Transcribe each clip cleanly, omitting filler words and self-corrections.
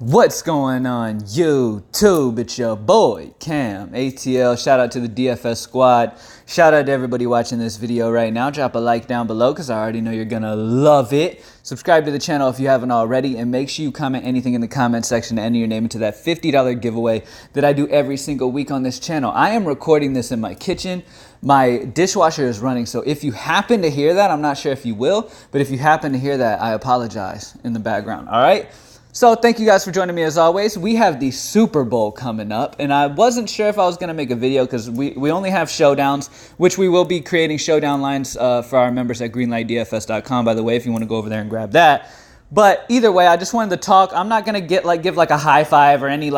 What's going on YouTube? It's your boy Cam ATL. Shout out to the DFS squad. Shout out to everybody watching this video right now. Drop a like down below because I already know you're gonna love it. Subscribe to the channel if you haven't already, and make sure you comment anything in the comment section to enter your name into that $50 giveaway that I do every single week on this channel. I am recording this in my kitchen. My dishwasher is running, so if you happen to hear that, I'm not sure if you will, but if you happen to hear that, I apologize in the background, all right? So thank you guys for joining me as always. We have the Super Bowl coming up, and I wasn't sure if I was going to make a video because we only have showdowns, which we will be creating showdown lines for our members at greenlightdfs.com, by the way, if you want to go over there and grab that. But either way, I just wanted to talk. I'm not going to give like a high five or any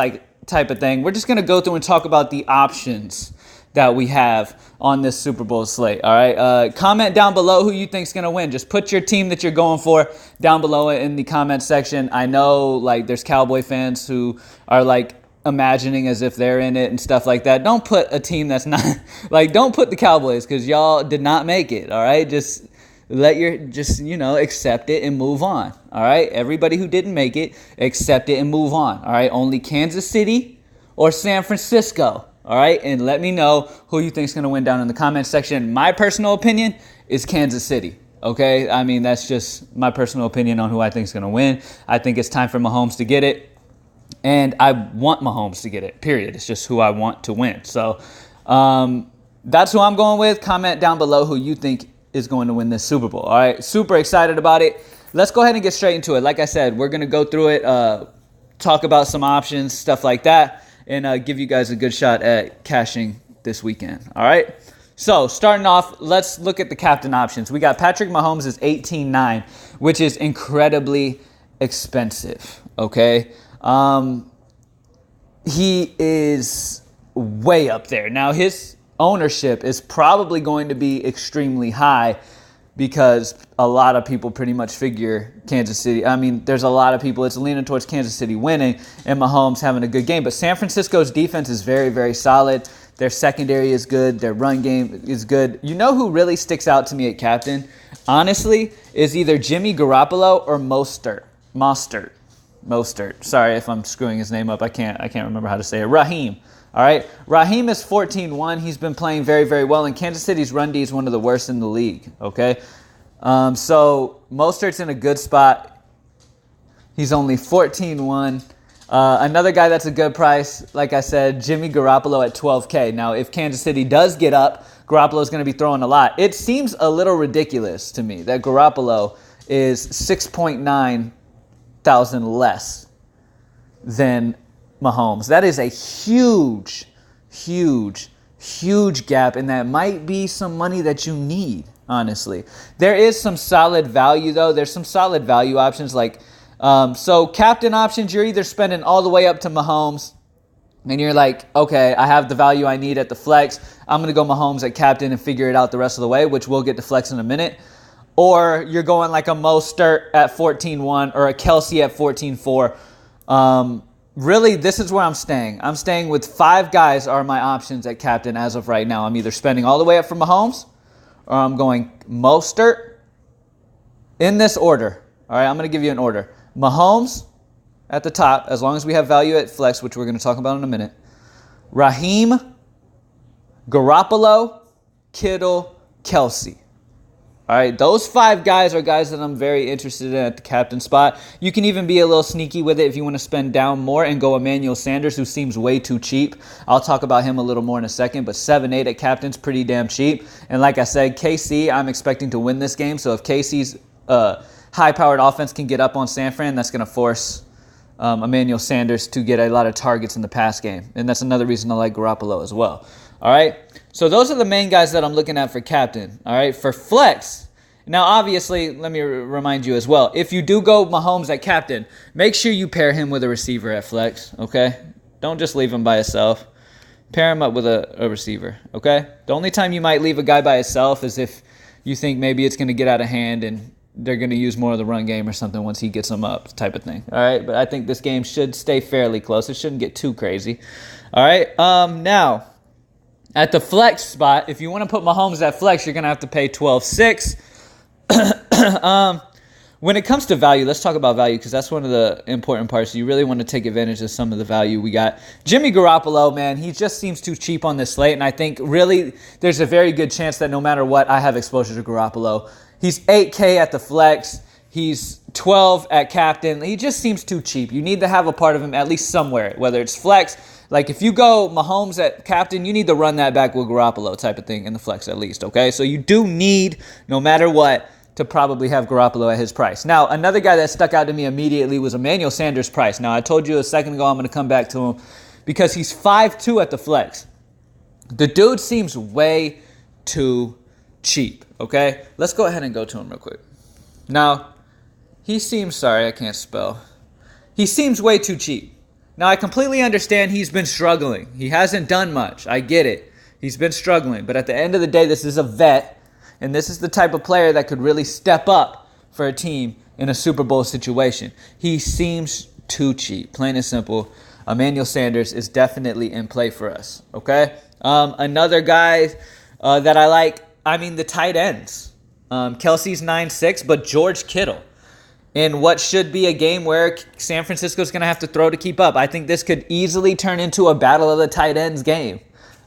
type of thing. We're just going to go through and talk about the options that we have on this Super Bowl slate, all right? Comment down below who you think's gonna win. Just put your team that you're going for down below in the comment section. I know there's Cowboy fans who are imagining as if they're in it and stuff like that. Don't put a team that's not, don't put the Cowboys because y'all did not make it, all right? Just accept it and move on, all right? Everybody who didn't make it, accept it and move on, all right? Only Kansas City or San Francisco. All right, and let me know who you think is going to win down in the comments section. My personal opinion is Kansas City, okay? I mean, that's just my personal opinion on who I think is going to win. I think it's time for Mahomes to get it, and I want Mahomes to get it, period. It's just who I want to win. So that's who I'm going with. Comment down below who you think is going to win this Super Bowl, all right? Super excited about it. Let's go ahead and get straight into it. Like I said, we're going to go through it, talk about some options, stuff like that, and give you guys a good shot at cashing this weekend, all right? So starting off, let's look at the captain options. We got Patrick Mahomes is 18.9, which is incredibly expensive, okay? He is way up there. Now, his ownership is probably going to be extremely high because a lot of people pretty much figure Kansas City. I mean, there's a lot of people. It's leaning towards Kansas City winning and Mahomes having a good game. But San Francisco's defense is very, very solid. Their secondary is good. Their run game is good. You know who really sticks out to me at captain, honestly, is either Jimmy Garoppolo or Mostert. Sorry if I'm screwing his name up. I can't remember how to say it. Raheem. All right, Raheem is 14-1. He's been playing very, very well, and Kansas City's run D is one of the worst in the league, okay? So Mostert's in a good spot. He's only 14-1. Another guy that's a good price, like I said, Jimmy Garoppolo at 12K. Now, if Kansas City does get up, Garoppolo's going to be throwing a lot. It seems a little ridiculous to me that Garoppolo is 6.9 thousand less than Mahomes. That is a huge gap, and that might be some money that you need, honestly. There is some solid value, though. There's some solid value options. So captain options, you're either spending all the way up to Mahomes, and you're like, okay, I have the value I need at the flex. I'm going to go Mahomes at captain and figure it out the rest of the way, which we'll get to flex in a minute. Or you're going like a Mostert at 14-1 or a Kelsey at 14-4. Really, this is where I'm staying. I'm staying with 5 guys are my options at captain as of right now. I'm either spending all the way up for Mahomes or I'm going Mostert in this order. All right, I'm going to give you an order. Mahomes at the top, as long as we have value at flex, which we're going to talk about in a minute. Raheem, Garoppolo, Kittle, Kelsey. All right, those 5 guys are guys that I'm very interested in at the captain spot. You can even be a little sneaky with it if you want to spend down more and go Emmanuel Sanders, who seems way too cheap. I'll talk about him a little more in a second, but 7.8 at captain's pretty damn cheap. And like I said, KC, I'm expecting to win this game. So if KC's high-powered offense can get up on San Fran, that's going to force Emmanuel Sanders to get a lot of targets in the pass game. And that's another reason I like Garoppolo as well. All right, so those are the main guys that I'm looking at for captain. All right, for flex, now obviously, let me remind you as well, if you do go Mahomes at captain, make sure you pair him with a receiver at flex, okay? Don't just leave him by himself. Pair him up with a receiver, okay? The only time you might leave a guy by himself is if you think maybe it's going to get out of hand and they're going to use more of the run game or something once he gets them up, type of thing. All right, but I think this game should stay fairly close. It shouldn't get too crazy. All right, now, at the flex spot, if you want to put Mahomes at flex, you're going to have to pay 12.6. when it comes to value, let's talk about value because that's one of the important parts. You really want to take advantage of some of the value we got. Jimmy Garoppolo, man, he just seems too cheap on this slate, and I think really there's a very good chance that no matter what, I have exposure to Garoppolo. He's $8K at the flex. He's 12 at captain. He just seems too cheap. You need to have a part of him at least somewhere, whether it's flex. Like if you go Mahomes at captain, you need to run that back with Garoppolo type of thing in the flex at least, okay? So you do need, no matter what, to probably have Garoppolo at his price. Now, another guy that stuck out to me immediately was Emmanuel Sanders' price. Now, I told you a second ago I'm going to come back to him because he's 5'2 at the flex. The dude seems way too cheap, okay? Let's go ahead and go to him real quick. Now, he seems, sorry, I can't spell. He seems way too cheap. Now, I completely understand he's been struggling. He hasn't done much. I get it. He's been struggling. But at the end of the day, this is a vet. And this is the type of player that could really step up for a team in a Super Bowl situation. He seems too cheap, plain and simple. Emmanuel Sanders is definitely in play for us, okay? Another guy that I like, the tight ends. Kelsey's 9'6", but George Kittle. In what should be a game where San Francisco's going to have to throw to keep up. I think this could easily turn into a battle of the tight ends game.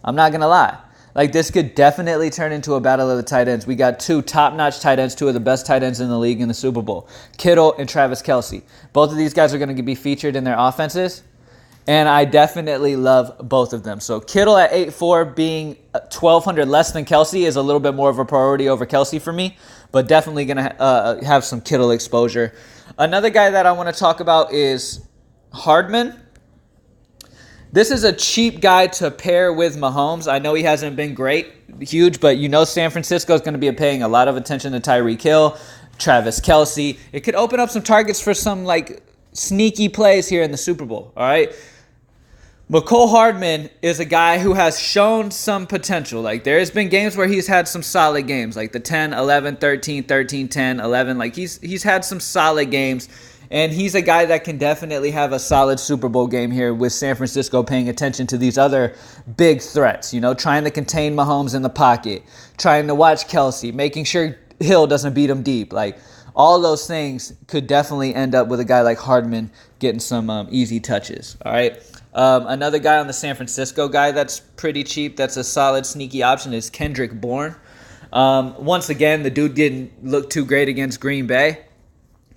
I'm not going to lie. Like, this could definitely turn into a battle of the tight ends. We got two top-notch tight ends, two of the best tight ends in the league in the Super Bowl. Kittle and Travis Kelce. Both of these guys are going to be featured in their offenses, and I definitely love both of them. So Kittle at 8'4", being 1,200 less than Kelce is a little bit more of a priority over Kelce for me, but definitely going to have some Kittle exposure. Another guy that I want to talk about is Hardman. This is a cheap guy to pair with Mahomes. I know he hasn't been huge, but you know San Francisco is going to be paying a lot of attention to Tyreek Hill, Travis Kelce. It could open up some targets for some sneaky plays here in the Super Bowl, all right? Mecole Hardman is a guy who has shown some potential. Like, there has been games where he's had some solid games, like the 10, 11, 13, 13, 10, 11. Like, he's had some solid games. And he's a guy that can definitely have a solid Super Bowl game here with San Francisco paying attention to these other big threats, trying to contain Mahomes in the pocket, trying to watch Kelce, making sure Hill doesn't beat him deep. Like, all those things could definitely end up with a guy like Hardman getting some easy touches, all right? Another guy on the San Francisco guy that's pretty cheap, that's a solid sneaky option, is Kendrick Bourne. Once again, the dude didn't look too great against Green Bay.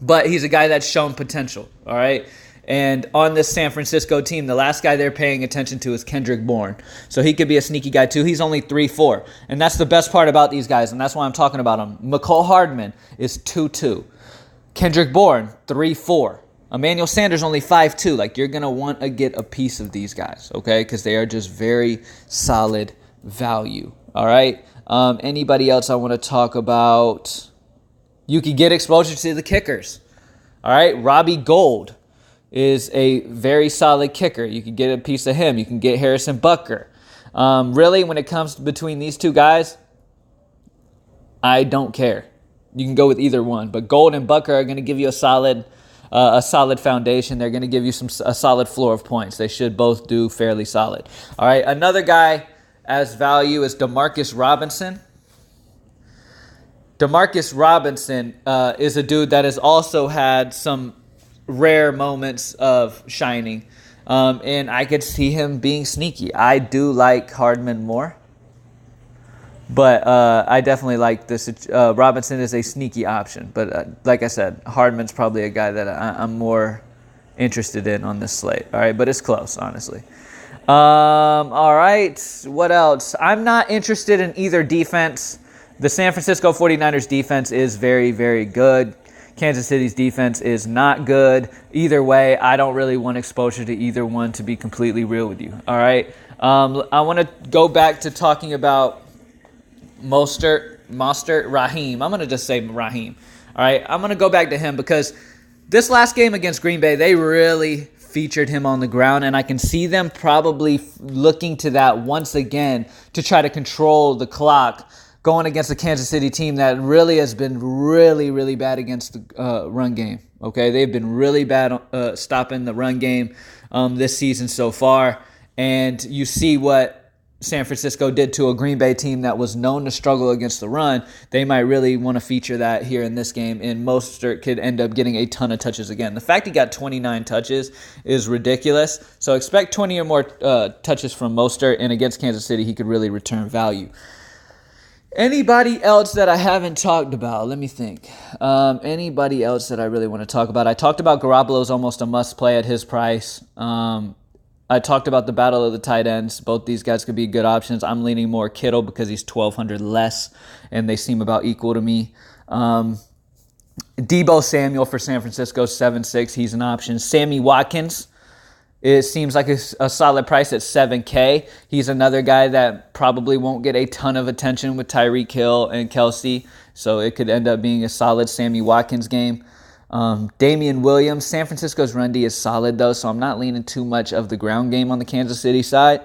But he's a guy that's shown potential, all right? And on this San Francisco team, the last guy they're paying attention to is Kendrick Bourne. So he could be a sneaky guy too. He's only 3'4". And that's the best part about these guys, and that's why I'm talking about them. Mecole Hardman is 2'2". Kendrick Bourne, 3'4". Emmanuel Sanders, only 5'2". Like, you're going to want to get a piece of these guys, okay? Because they are just very solid value, all right? Anybody else I want to talk about? You could get exposure to the kickers. All right, Robbie Gould is a very solid kicker. You can get a piece of him. You can get Harrison Butker. Really, when it comes between these two guys, I don't care. You can go with either one. But Gould and Butker are going to give you a solid foundation. They're going to give you a solid floor of points. They should both do fairly solid. All right, another guy as value is Demarcus Robinson. Demarcus Robinson is a dude that has also had some rare moments of shining, and I could see him being sneaky. I do like Hardman more, but I definitely like this. Robinson is a sneaky option, but like I said, Hardman's probably a guy that I'm more interested in on this slate. All right, but it's close, honestly. All right, what else? I'm not interested in either defense. The San Francisco 49ers defense is very, very good. Kansas City's defense is not good. Either way, I don't really want exposure to either one, to be completely real with you. All right. I want to go back to talking about Raheem. I'm going to just say Raheem. All right. I'm going to go back to him because this last game against Green Bay, they really featured him on the ground, and I can see them probably looking to that once again to try to control the clock, going against the Kansas City team that really has been really, really bad against the run game. Okay, they've been really bad stopping the run game this season so far. And you see what San Francisco did to a Green Bay team that was known to struggle against the run, they might really want to feature that here in this game, and Mostert could end up getting a ton of touches again. The fact he got 29 touches is ridiculous, so expect 20 or more touches from Mostert, and against Kansas City, he could really return value. Anybody else that I haven't talked about? Let me think. Anybody else that I really want to talk about? I talked about Garoppolo's almost a must-play at his price. I talked about the battle of the tight ends. Both these guys could be good options. I'm leaning more Kittle because he's $1,200 less, and they seem about equal to me. Deebo Samuel for San Francisco, 7.6. He's an option. Sammy Watkins, it seems like a solid price at $7K. He's another guy that probably won't get a ton of attention with Tyreek Hill and Kelsey, so it could end up being a solid Sammy Watkins game. Damian Williams, San Francisco's run D is solid though, so I'm not leaning too much of the ground game on the Kansas City side.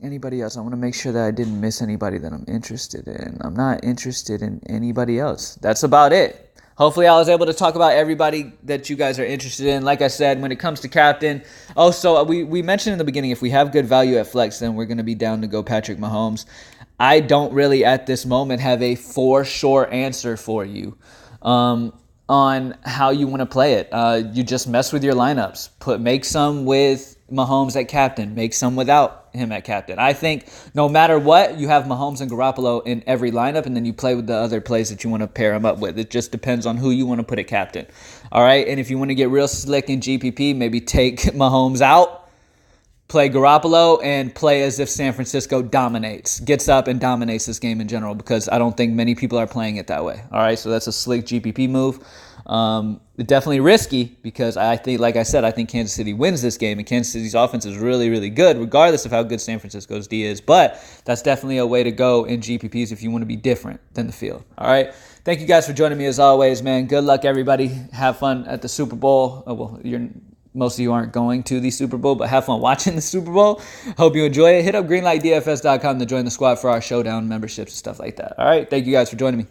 Anybody else? I want to make sure that I didn't miss anybody that I'm interested in. I'm not interested in anybody else. That's about it. Hopefully I was able to talk about everybody that you guys are interested in. Like I said, when it comes to captain, also we mentioned in the beginning, if we have good value at flex, then we're going to be down to go Patrick Mahomes. I don't really at this moment have a for sure answer for you on how you want to play it. You just mess with your lineups. Make some with Mahomes at captain. Make some without him at captain. I think no matter what, you have Mahomes and Garoppolo in every lineup, and then you play with the other plays that you want to pair them up with. It just depends on who you want to put at captain. All right, and if you want to get real slick in GPP, maybe take Mahomes out, play Garoppolo, and play as if San Francisco gets up and dominates this game in general, because I don't think many people are playing it that way. All right, so that's a slick GPP move. Definitely risky, because I think, like I said, I think Kansas City wins this game, and Kansas City's offense is really, really good, regardless of how good San Francisco's D is. But that's definitely a way to go in GPPs if you want to be different than the field. All right, thank you guys for joining me as always, man. Good luck, everybody. Have fun at the Super Bowl. Most of you aren't going to the Super Bowl, but have fun watching the Super Bowl. Hope you enjoy it. Hit up greenlightdfs.com to join the squad for our Showdown memberships and stuff like that. All right. Thank you guys for joining me.